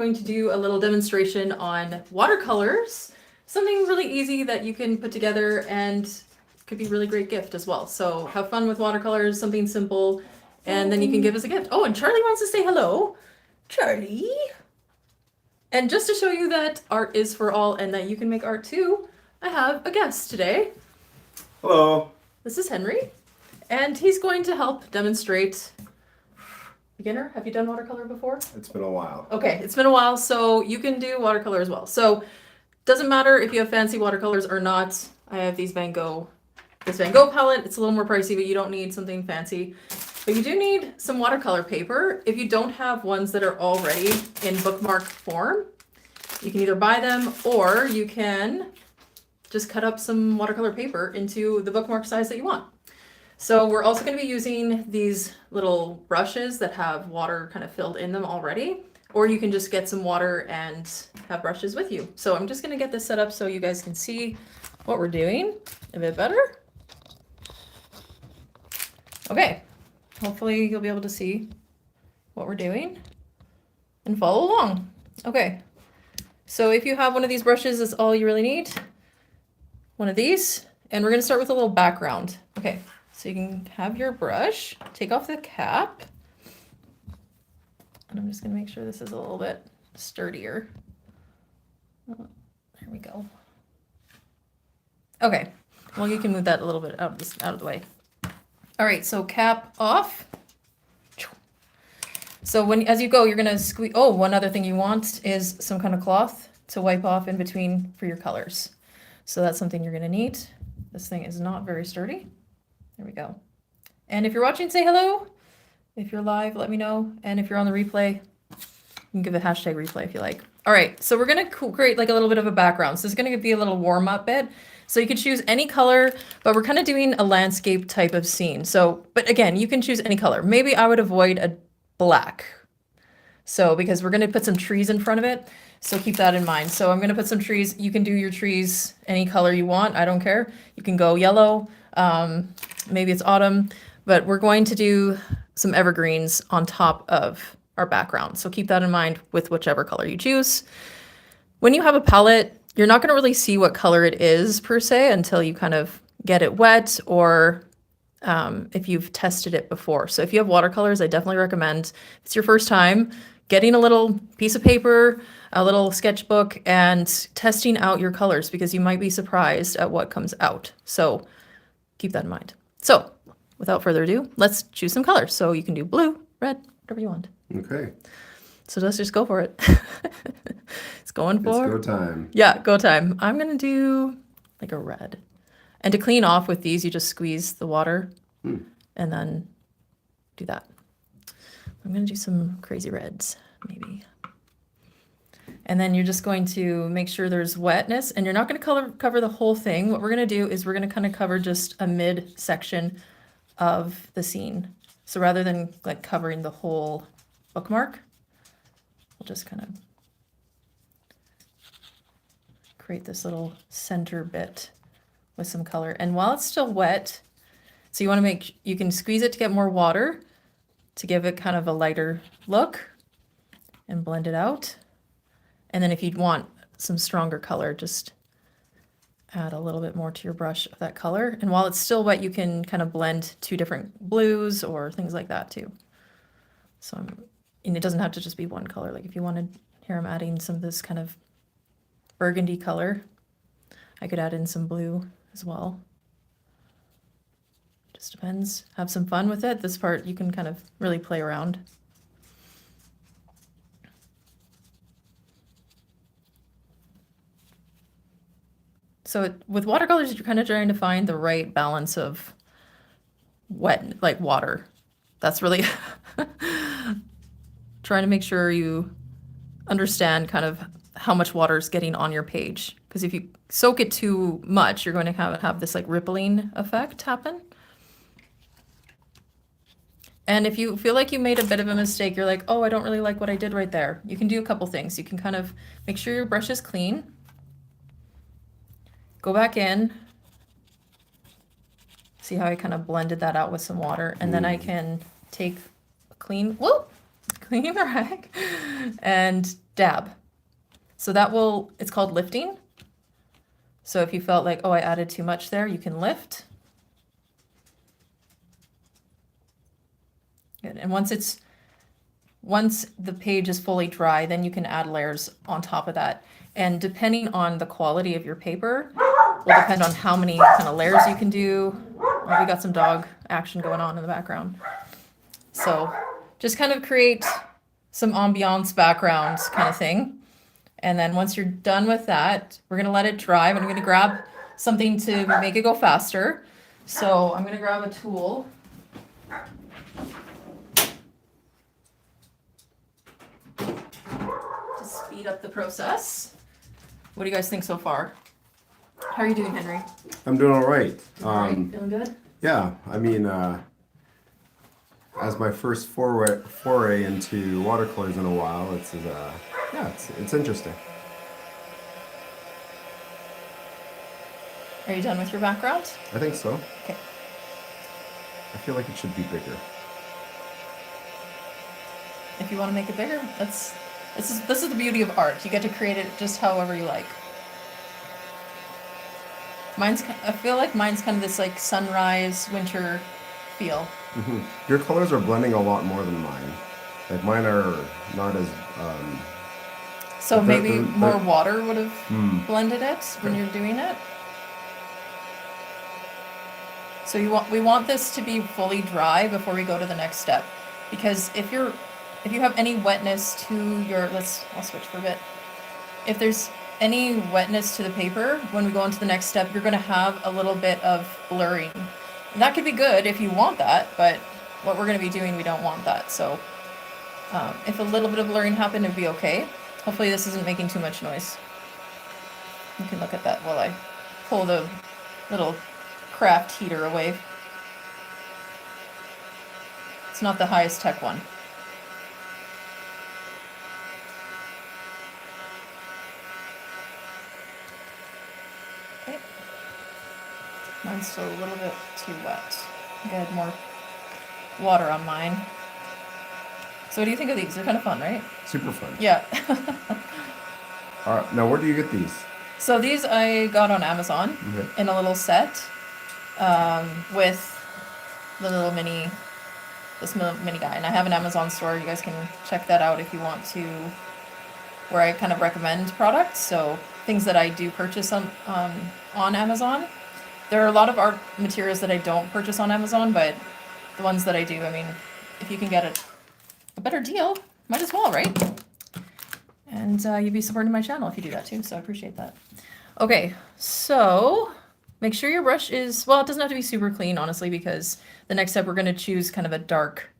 going to do a little demonstration on watercolors, something really easy that you can put together and could be a really great gift as well. So have fun with watercolors, something simple, and then you can give as a gift. Oh, and Charlie wants to say hello. Charlie. And just to show you that art is for all and that you can make art too, I have a guest today. Hello. This is Henry, and he's going to help demonstrate. Beginner, have you done watercolor before? It's been a while. Okay, it's been a while, so you can do watercolor as well. So doesn't matter if you have fancy watercolors or not. I have this Van Gogh palette. It's a little more pricey, but you don't need something fancy. But you do need some watercolor paper. If you don't have ones that are already in bookmark form, you can either buy them or you can just cut up some watercolor paper into the bookmark size that you want. So we're also going to be using these little brushes that have water kind of filled in them already, or you can just get some water and have brushes with you. So I'm just going to get this set up so you guys can see what we're doing a bit better. Okay, hopefully you'll be able to see what we're doing and follow along. Okay, so if you have one of these brushes, that's all you really need. One of these, and we're going to start with a little background. Okay. So you can have your brush, take off the cap, and I'm just going to make sure this is a little bit sturdier. There we go. Okay, well, you can move that a little bit out of the way. All right, so cap off. So as you go, you're going to squeeze. Oh, one other thing you want is some kind of cloth to wipe off in between for your colors. So that's something you're going to need. This thing is not very sturdy. There we go. And if you're watching, say hello. If you're live, let me know. And if you're on the replay, you can give a hashtag replay if you like. All right, so we're gonna create like a little bit of a background. So it's gonna be a little warm up bit. So you can choose any color, but we're kind of doing a landscape type of scene. So, but again, you can choose any color. Maybe I would avoid a black. So because we're gonna put some trees in front of it. So keep that in mind. So I'm gonna put some trees. You can do your trees any color you want. I don't care. You can go yellow. Maybe it's autumn, but we're going to do some evergreens on top of our background. So keep that in mind with whichever color you choose. When you have a palette, you're not going to really see what color it is per se until you kind of get it wet or if you've tested it before. So if you have watercolors, I definitely recommend, if it's your first time, getting a little piece of paper, a little sketchbook, and testing out your colors because you might be surprised at what comes out. So keep that in mind. So without further ado, let's choose some colors. So you can do blue, red, whatever you want. Okay. So let's just go for it. It's going for... It's go time. Yeah, go time. I'm going to do like a red. And to clean off with these, you just squeeze the water and then do that. I'm going to do some crazy reds, maybe. And then you're just going to make sure there's wetness, and you're not going to cover the whole thing. What we're going to do is we're going to kind of cover just a mid section of the scene. So rather than like covering the whole bookmark, we'll just kind of create this little center bit with some color. And while it's still wet, so you want to you can squeeze it to get more water to give it kind of a lighter look and blend it out. And then if you'd want some stronger color, just add a little bit more to your brush of that color. And while it's still wet, you can kind of blend two different blues or things like that too. So, and it doesn't have to just be one color. Like if you wanted, here I'm adding some of this kind of burgundy color. I could add in some blue as well. Just depends. Have some fun with it. This part you can kind of really play around. So with watercolors, you're kind of trying to find the right balance of wet, like water. That's really trying to make sure you understand kind of how much water is getting on your page. Because if you soak it too much, you're going to have this like rippling effect happen. And if you feel like you made a bit of a mistake, you're like, oh, I don't really like what I did right there. You can do a couple things. You can kind of make sure your brush is clean. Go back in, see how I kind of blended that out with some water, and then I can take a clean rag and dab. So that will, it's called lifting. So if you felt like, oh, I added too much there, you can lift. Good. And once the page is fully dry, then you can add layers on top of that. And depending on the quality of your paper, will depend on how many kind of layers you can do. Oh, we got some dog action going on in the background. So just kind of create some ambiance background kind of thing. And then once you're done with that, we're gonna let it dry. And I'm gonna grab something to make it go faster. So I'm gonna grab a tool. To speed up the process. What do you guys think so far? How are you doing, Henry? I'm doing all right. Feeling good? Yeah, I mean, as my first foray into watercolors in a while, it's interesting. Are you done with your background? I think so. Okay. I feel like it should be bigger. If you want to make it bigger, this is the beauty of art. You get to create it just however you like. I feel like mine's kind of this like sunrise winter feel. Mm-hmm. Your colors are blending a lot more than mine. Like mine are not as. So But maybe they're- more they're- water would have blended it when you're doing it. So we want this to be fully dry before we go to the next step, because if you have any wetness to your, I'll switch for a bit. If there's any wetness to the paper, when we go on to the next step, you're going to have a little bit of blurring. And that could be good if you want that, but what we're going to be doing, we don't want that. So if a little bit of blurring happened, it'd be okay. Hopefully this isn't making too much noise. You can look at that while I pull the little craft heater away. It's not the highest tech one. Okay. Mine's still a little bit too wet. I had more water on mine. So what do you think of these? They're kind of fun, right? Super fun. Yeah. All right, now where do you get these? So these I got on Amazon Okay. in a little set with the little mini guy. And I have an Amazon store. You guys can check that out if you want to, where I kind of recommend products. So things that I do purchase on Amazon. There are a lot of art materials that I don't purchase on Amazon, but the ones that I do, I mean, if you can get a better deal, might as well, right? And you'd be supporting my channel if you do that too, so I appreciate that. Okay, so make sure your brush is, well, it doesn't have to be super clean, honestly, because the next step we're going to choose kind of a dark,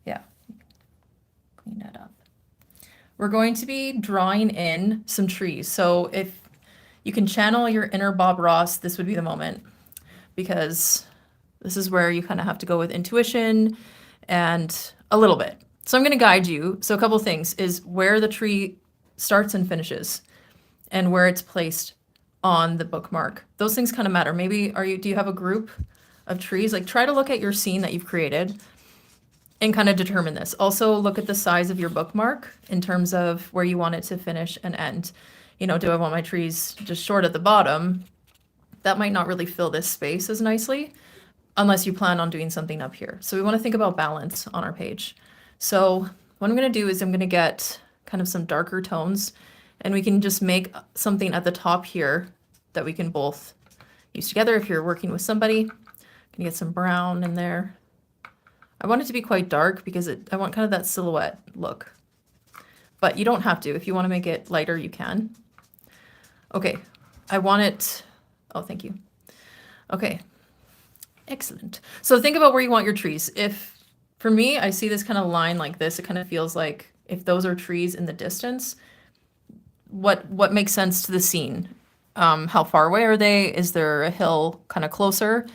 yeah, clean that up. We're going to be drawing in some trees. So if you can channel your inner Bob Ross, this would be the moment, because this is where you kind of have to go with intuition and a little bit. So I'm going to guide you. So a couple of things is where the tree starts and finishes and where it's placed on the bookmark. Those things kind of matter. Maybe do you have a group of trees? Like try to look at your scene that you've created and kind of determine this. Also look at the size of your bookmark in terms of where you want it to finish and end. You know, do I want my trees just short at the bottom? That might not really fill this space as nicely unless you plan on doing something up here. So we want to think about balance on our page. So what I'm going to do is I'm going to get kind of some darker tones, and we can just make something at the top here that we can both use together if you're working with somebody. Can get some brown in there. I want it to be quite dark because I want kind of that silhouette look. But you don't have to. If you want to make it lighter, you can. Okay, I want it, oh, thank you. Okay, excellent. So think about where you want your trees. For me, I see this kind of line like this. It kind of feels like if those are trees in the distance, what makes sense to the scene? How far away are they? Is there a hill kind of closer?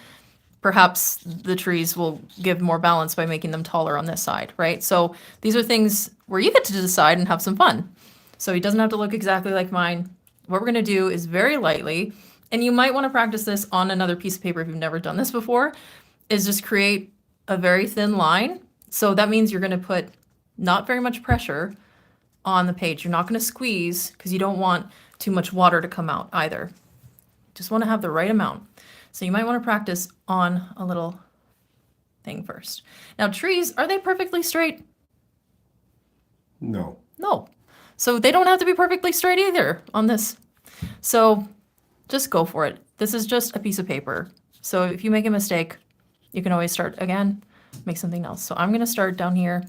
Perhaps the trees will give more balance by making them taller on this side, right? So these are things where you get to decide and have some fun. So it doesn't have to look exactly like mine. What we're going to do is very lightly, and you might want to practice this on another piece of paper if you've never done this before, is just create a very thin line. So that means you're going to put not very much pressure on the page. You're not going to squeeze because you don't want too much water to come out either. Just want to have the right amount. So you might want to practice on a little thing first. Now trees, are they perfectly straight? No. No. So they don't have to be perfectly straight either on this. So just go for it. This is just a piece of paper. So if you make a mistake, you can always start again, make something else. So I'm going to start down here.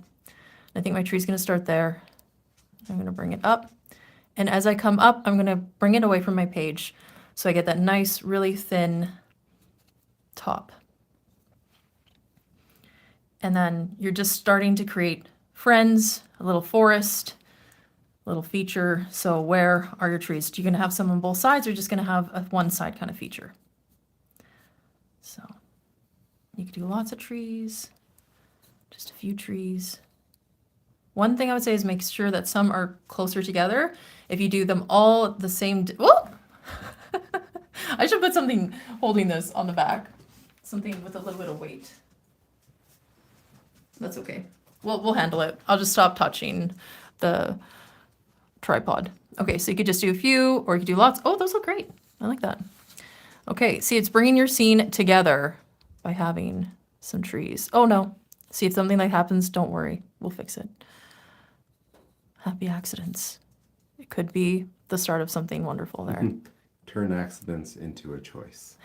I think my tree's going to start there. I'm going to bring it up. And as I come up, I'm going to bring it away from my page. So I get that nice, really thin top. And then you're just starting to create friends, a little forest, a little feature. So where are your trees? Are you going to have some on both sides or just going to have a one side kind of feature? So you could do lots of trees, just a few trees. One thing I would say is make sure that some are closer together. If you do them all the same, whoa! I should put something holding this on the back, something with a little bit of weight. That's okay. We'll handle it. I'll just stop touching the tripod. Okay, so you could just do a few, or you could do lots. Oh, those look great. I like that. Okay, see, it's bringing your scene together by having some trees. Oh no, see, if something like happens, don't worry, we'll fix it. Happy accidents. It could be the start of something wonderful there. Turn accidents into a choice.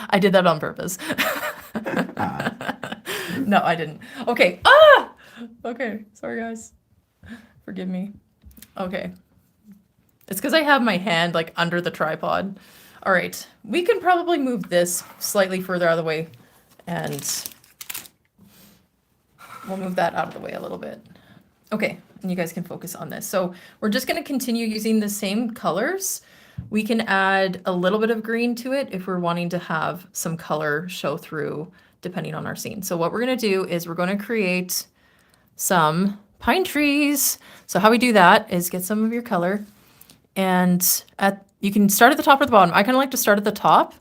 I did that on purpose. No, I didn't. Okay. Okay, sorry guys. Forgive me. Okay. It's because I have my hand like under the tripod. All right, we can probably move this slightly further out of the way, and we'll move that out of the way a little bit. Okay, and you guys can focus on this. So we're just going to continue using the same colors. We can add a little bit of green to it if we're wanting to have some color show through depending on our scene. So what we're going to do is we're going to create some pine trees. So how we do that is get some of your color, and you can start at the top or the bottom. I kind of like to start at the top,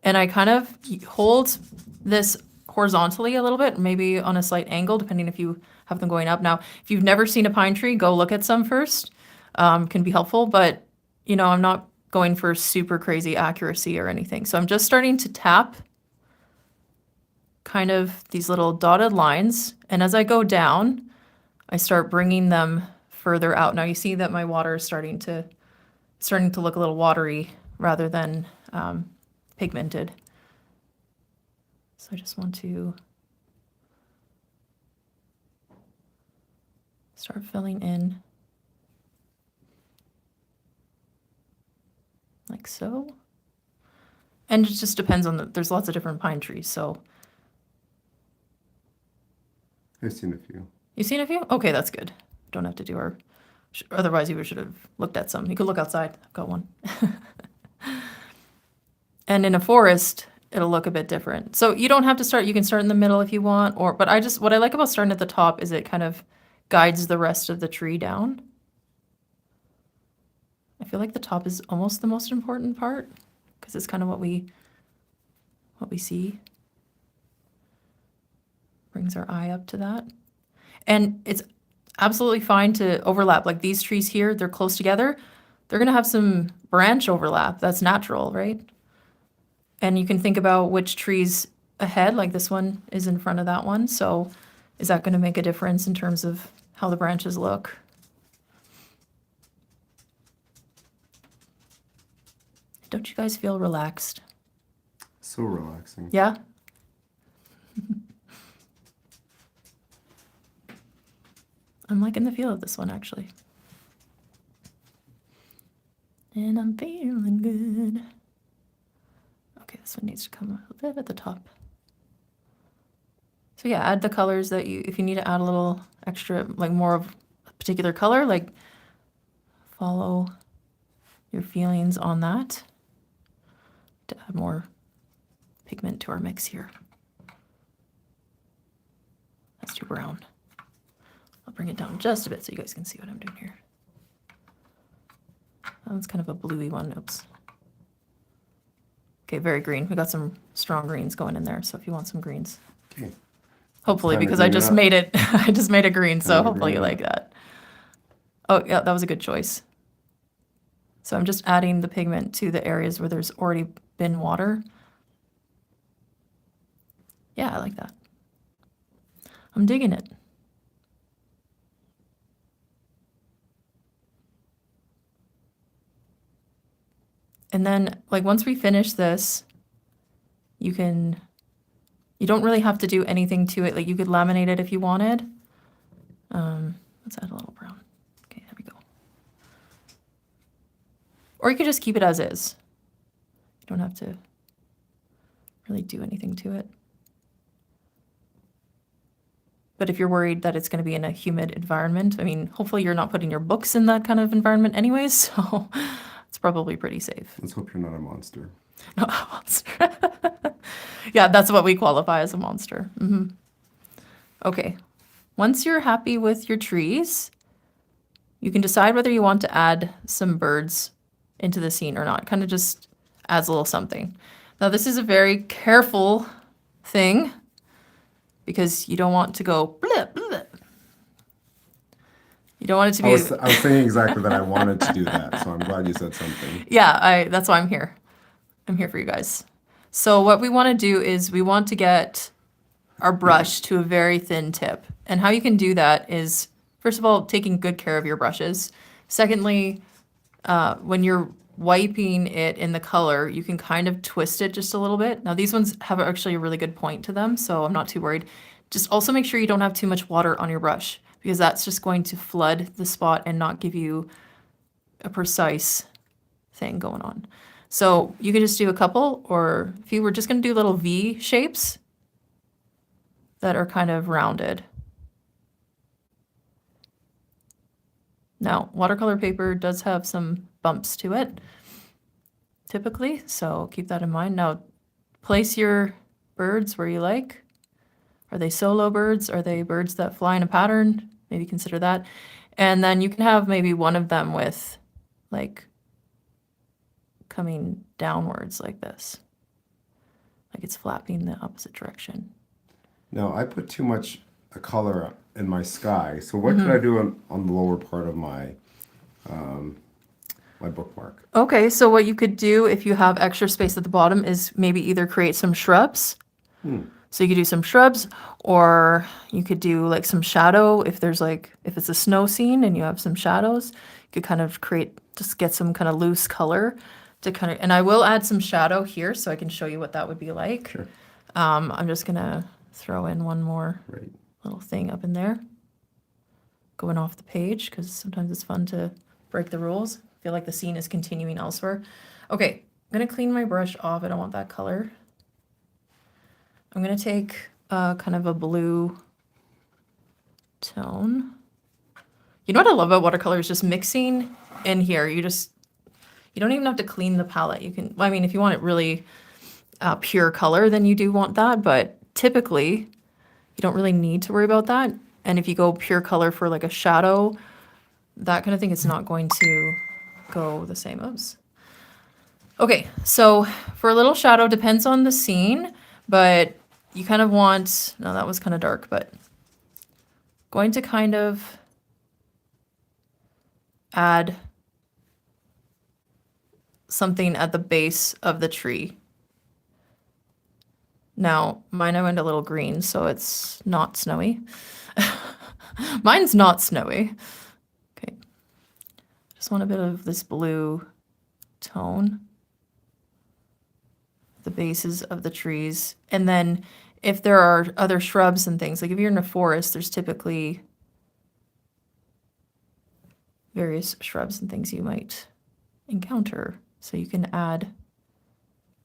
and I kind of hold this horizontally a little bit, maybe on a slight angle, depending if you have them going up. Now, if you've never seen a pine tree, go look at some first. Can be helpful, but you know, I'm not going for super crazy accuracy or anything. So I'm just starting to tap kind of these little dotted lines. And as I go down, I start bringing them further out. Now you see that my water is starting to look a little watery rather than pigmented. So I just want to start filling in like so. And it just depends on there's lots of different pine trees, so. I've seen a few. You've seen a few? Okay, that's good. Don't have to do our, otherwise you should have looked at some. You could look outside, I've got one. And in a forest, it'll look a bit different. So you don't have to start, you can start in the middle if you want, but what I like about starting at the top is it kind of guides the rest of the tree down. I feel like the top is almost the most important part because it's kind of what we see. Brings our eye up to that. And it's absolutely fine to overlap. Like these trees here, they're close together. They're going to have some branch overlap. That's natural, right? And you can think about which trees ahead, like this one is in front of that one. So is that going to make a difference in terms of how the branches look? Don't you guys feel relaxed? So relaxing. Yeah? I'm liking the feel of this one, actually. And I'm feeling good. Okay, this one needs to come a little bit at the top. So yeah, add the colors that if you need to add a little extra, like more of a particular color, like follow your feelings on that to add more pigment to our mix here. That's too brown. I'll bring it down just a bit so you guys can see what I'm doing here. That one's kind of a bluey one. Oops. Okay, very green. We got some strong greens going in there, so if you want some greens. Okay. Hopefully, because I just made it. I just made it green, so hopefully you like that. Oh, yeah, that was a good choice. So I'm just adding the pigment to the areas where there's already been water. Yeah, I like that. I'm digging it. And then, like, once we finish this, you don't really have to do anything to it. Like, you could laminate it if you wanted. Let's add a little brown. Okay, there we go. Or you could just keep it as is. You don't have to really do anything to it. But if you're worried that it's going to be in a humid environment, I mean, hopefully you're not putting your books in that kind of environment anyways, so it's probably pretty safe. Let's hope you're not a monster. Not a monster. Yeah, that's what we qualify as a monster. Okay. Once you're happy with your trees, you can decide whether you want to add some birds into the scene or not. Kind of just adds a little something. Now, this is a very careful thing because you don't want to go blip, blip. You don't want it to be. I was thinking exactly that. I wanted to do that, so I'm glad you said something. Yeah, that's why I'm here. I'm here for you guys. So what we want to do is we want to get our brush to a very thin tip. And how you can do that is, first of all, taking good care of your brushes. Secondly, when you're wiping it in the color, you can kind of twist it just a little bit. Now these ones have actually a really good point to them, so I'm not too worried. Just also make sure you don't have too much water on your brush because that's just going to flood the spot and not give you a precise thing going on. So you can just do a couple, or if you were just going to do little V shapes that are kind of rounded. Now, watercolor paper does have some bumps to it, typically, so keep that in mind. Now, place your birds where you like. Are they solo birds? Are they birds that fly in a pattern? Maybe consider that. And then you can have maybe one of them with, like, coming downwards like this. Like it's flapping the opposite direction. Now, I put too much color in my sky, so what could I do on the lower part of my my bookmark? Okay, so what you could do if you have extra space at the bottom is maybe either create some shrubs. So you could do some shrubs, or you could do like some shadow if there's like, if it's a snow scene and you have some shadows, you could kind of just get some kind of loose color to kind of, and I will add some shadow here so I can show you what that would be like. Sure. I'm just gonna throw in one more little thing up in there, going off the page, because sometimes it's fun to break the rules. Feel like the scene is continuing elsewhere. Okay, I'm gonna clean my brush off. I don't want that color. I'm gonna take kind of a blue tone. You know what I love about watercolor is just mixing in here. You don't even have to clean the palette. You can, I mean, if you want it really pure color, then you do want that, but typically you don't really need to worry about that. And if you go pure color for like a shadow, that kind of thing, it's not going to go the same. Oops. Okay, so for a little shadow, depends on the scene, but you kind of want, no, that was kind of dark, but going to kind of add something at the base of the tree. Now, mine I went a little green, so it's not snowy. Mine's not snowy. Okay. Just want a bit of this blue tone. The bases of the trees. And then if there are other shrubs and things, like if you're in a forest, there's typically various shrubs and things you might encounter. So you can add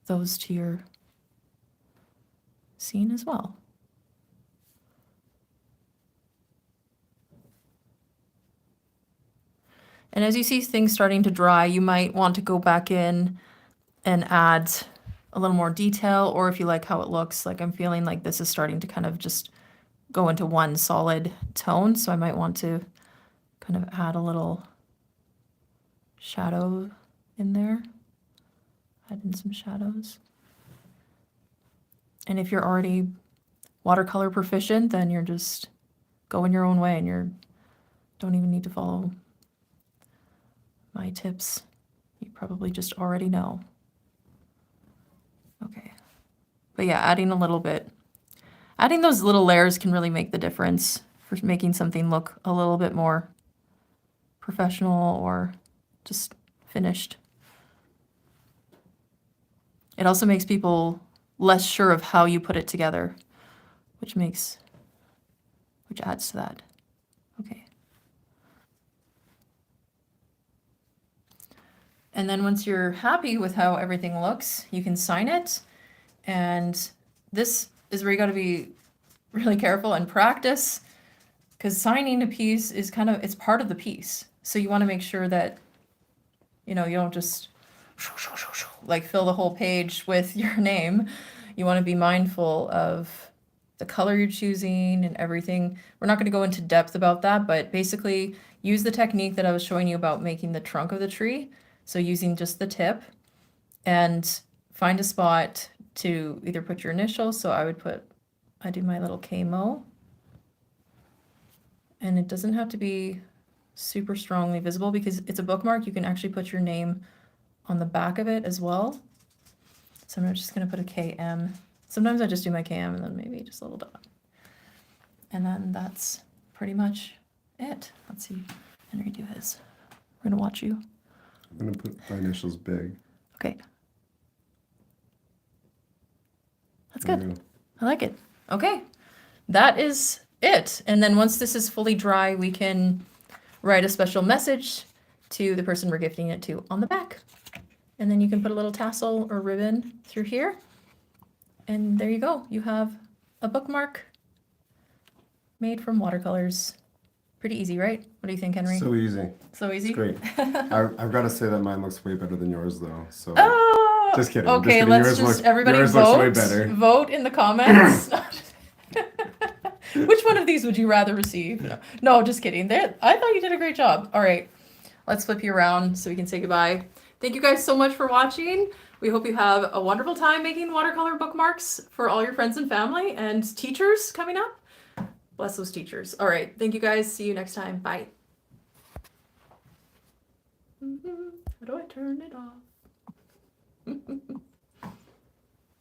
those to your scene as well. And as you see things starting to dry, you might want to go back in and add a little more detail, or if you like how it looks, like I'm feeling like this is starting to kind of just go into one solid tone, so I might want to kind of add a little shadow in there. Add in some shadows. And if you're already watercolor proficient, then you're just going your own way and don't even need to follow my tips you probably just already know. Okay. But yeah, adding a little bit. Adding those little layers can really make the difference for making something look a little bit more professional or just finished. It also makes people less sure of how you put it together, which adds to that. Okay. And then once you're happy with how everything looks, you can sign it. And this is where you got to be really careful and practice, because signing a piece is it's part of the piece. So you want to make sure that, you don't just like fill the whole page with your name. You want to be mindful of the color you're choosing and everything. We're not going to go into depth about that, but basically use the technique that I was showing you about making the trunk of the tree. So using just the tip, and find a spot to either put your initials. So I do my little KMO, and it doesn't have to be super strongly visible because it's a bookmark. You can actually put your name on the back of it as well. So I'm just going to put a KM. Sometimes I just do my KM and then maybe just a little dot. And then that's pretty much it. Let's see. Henry, do his. We're going to watch you. I'm going to put my initials big. Okay. That's good. I like it. Okay. That is it. And then once this is fully dry, we can write a special message to the person we're gifting it to on the back. And then you can put a little tassel or ribbon through here. And there you go. You have a bookmark made from watercolors. Pretty easy, right? What do you think, Henry? So easy. So easy? It's great. I've got to say that mine looks way better than yours, though. So Oh! just kidding. Okay, everybody yours vote. Looks way better. Vote in the comments. Which one of these would you rather receive? No, just kidding. I thought you did a great job. All right, let's flip you around so we can say goodbye. Thank you guys so much for watching. We hope you have a wonderful time making watercolor bookmarks for all your friends and family and teachers coming up. Bless those teachers. All right, thank you guys. See you next time. Bye. How do I turn it off?